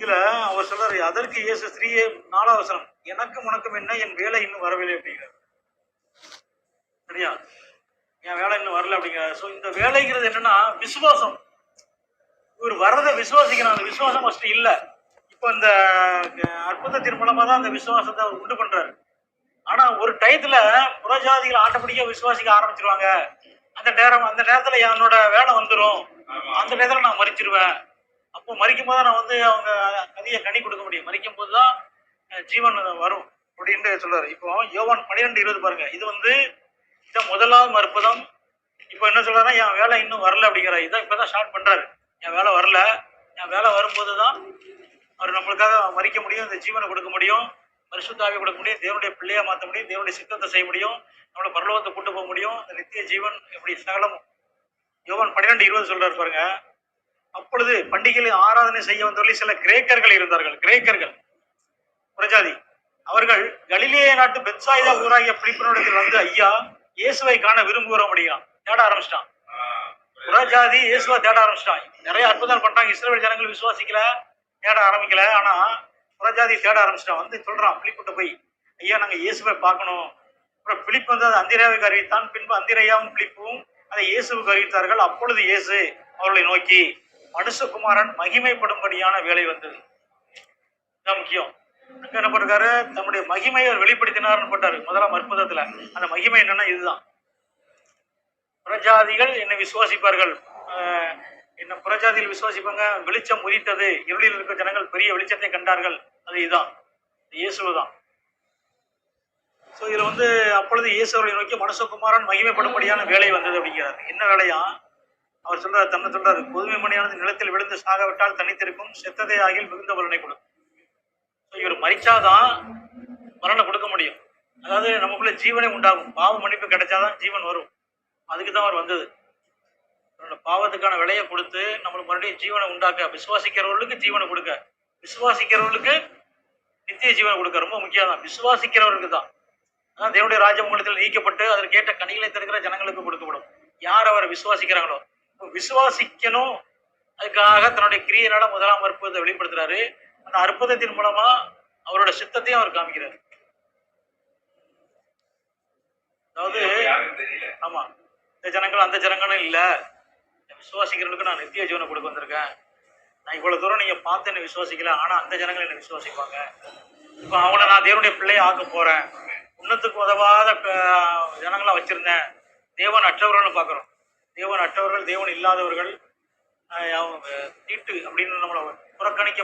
இதுல அவர் சொல்றாரு, அதற்கு இயேசு ஸ்திரீயே, 4வது வசனம், எனக்கும் உனக்கும் என்ன, என் வேலை இன்னும் வரவில்லை அப்படிங்கிறார். சரியா? என் வேலை இன்னும் வரல அப்படிங்கிறார். ஸோ இந்த வேலைங்கிறது என்னன்னா விசுவாசம். இவர் வர்றதை விசுவாசிக்கிறான். அந்த விசுவாசம் ஃபர்ஸ்ட் இல்ல. இப்போ இந்த அற்புதத்தின் மூலமா தான் அந்த விசுவாசத்தை அவர் உண்டு பண்றாரு. ஆனா ஒரு டயத்துல புறஜாதிகள் ஆட்டோமேட்டிக்கா விசுவாசிக்க ஆரம்பிச்சிருவாங்க. அந்த நேரத்துல என்னோட வேலை வந்துடும். அந்த நேரத்துல நான் மறிச்சிருவேன். அப்போ மறிக்கும் போது நான் அவங்க அதிக கனி கொடுக்க முடியும். மறிக்கும் போதுதான் ஜீவன் வரும் அப்படின்னு சொல்றாரு. இப்போ யோவான் 12:20 பாருங்க. இது இதான் முதலாவது அற்புதம். இப்போ என்ன சொல்றாருன்னா, என் வேலை இன்னும் வரல அப்படிங்கிறார். இதான் இப்பதான் ஸ்டார்ட் பண்றாரு. என் வேலை வரல. என் வேலை வரும்போதுதான் அவர் நம்மளுக்காக மறிக்க முடியும், இந்த ஜீவனை கொடுக்க முடியும், பரிசுத்த ஆவியை கொடுக்க முடியும், தேவனுடைய பிள்ளையா மாற்ற முடியும், தேவனுடைய சித்தத்தை செய்ய முடியும், நம்மளை பரலோகத்தை கூட்டு போக முடியும், இந்த நித்திய ஜீவன் எப்படி சகலமும். யோவான் 12:20 சொல்றாரு பாருங்க. அப்பொழுது பண்டிகையில் ஆராதனை செய்ய வந்தவர்கள் சில கிரேக்கர்கள் இருந்தார்கள். கிரேக்கர்கள் புறஜாதி. அவர்கள் கலிலேய நாட்டு பெத்சாயிதா ஊராகிய பிலிப்பினிடத்தில் வந்து, ஐயா, இயேசுவை காண விரும்புகிறோம் அப்படிங்கிறான். தேட ஆரம்பிச்சிட்டான். புறஜாதி இயேசுவை தேட ஆரம்பிச்சிட்டான். நிறைய அற்புதம் பண்றாங்க. இஸ்ரவேல் ஜனங்கள் விசுவாசிக்கல, தேட ஆரம்பிக்கல. ஆனா புறஜாதி தேட ஆரம்பிச்சிட்டான். வந்து சொல்றான் பிலிப்பிட்ட போய், ஐயா, நாங்க இயேசுவை பார்க்கணும். அப்புறம் பிலிப் அது அந்திரேயாவுக்கு அறிவித்தான். பின்பு அந்திரேயாவும் பிலிப்பும் அதை இயேசுவுக்கு அறிவித்தார்கள். அப்பொழுது இயேசு அவர்களை நோக்கி, மனுஷகுமாரன் மகிமைப்படும்படியான வேலை வந்தது. இதுதான் முக்கியம். அங்க என்ன பண்ணிருக்காரு, தம்முடைய மகிமையை அவர் வெளிப்படுத்தினார்னு போட்டாரு முதலாம் அற்புதத்துல. அந்த மகிமை என்னன்னா இதுதான், புறஜாதிகள் என்னை விசுவாசிப்பார்கள். என்ன புறஜாதிகள் விசுவாசிப்பாங்க. வெளிச்சம் உதித்தது, இருளில் இருக்கிற ஜனங்கள் பெரிய வெளிச்சத்தை கண்டார்கள். அது இதுதான், இயேசுதான். ஸோ இதுல அப்பொழுது இயேசு அவர்களை நோக்கி, மனுஷகுமாரன் மகிமைப்படும்படியான வேலை வந்தது அப்படிங்கிறார். என்ன வேலையா? அவர் சொல்றாரு, தன்னை சொல்றாரு, கோதுமை மணியானது நிலத்தில் விழுந்து சாகவிட்டால் தனித்திருக்கும், செத்ததை ஆகியில் மிகுந்த பலனை கொடுக்கும். இவர் மரிச்சாதான் பலனை கொடுக்க முடியும். அதாவது நமக்குள்ள ஜீவனை உண்டாகும். பாவ மன்னிப்பு கிடைச்சாதான் ஜீவன் வரும். அதுக்கு தான் அவர் வந்தது. பாவத்துக்கான விலையை கொடுத்து நம்மளுக்கு மறுபடியும் ஜீவனை உண்டாக்க, விசுவாசிக்கிறவர்களுக்கு ஜீவனை கொடுக்க, விசுவாசிக்கிறவர்களுக்கு நித்திய ஜீவனை கொடுக்க. ரொம்ப முக்கியம் தான், விசுவாசிக்கிறவர்களுக்கு தான். அதான் தேவனுடைய ராஜ்யம் உங்களிடத்தில் நீக்கப்பட்டு அதற்கேற்ற கனிகளை தருகிற ஜனங்களுக்கு கொடுக்கப்படும். யார் அவரை விசுவாசிக்கிறாங்களோ. விசுவாசிக்கணும். அதுக்காக தன்னுடைய கிரியையினால முதலாம் அற்புதத்தை வெளிப்படுத்துறாரு. அந்த அற்புதத்தின் மூலமா அவரோட சித்தத்தையும் அவர் காமிக்கிறார். அதாவது ஆமா, இந்த ஜனங்கள் அந்த ஜனங்களும் இல்ல, விசுவாசிக்கிறவங்களுக்கு நான் நித்திய ஜீவனை கொடுக்க வந்திருக்கேன். நான் இவ்வளவு தூரம் நீங்க பார்த்து என்ன விசுவாசிக்கல, ஆனா அந்த ஜனங்கள் என்ன விசுவாசிப்பாங்க. இப்ப அவங்கள நான் தேவனுடைய பிள்ளையை ஆக்க போறேன். உன்னத்துக்கு உதவாத ஜனங்களா வச்சிருந்தேன். தேவன் அற்றவர்கள் பாக்குறோம். தேவன் அற்றவர்கள், தேவன் இல்லாதவர்கள், தீட்டு அப்படின்னு நம்மளை புறக்கணிக்க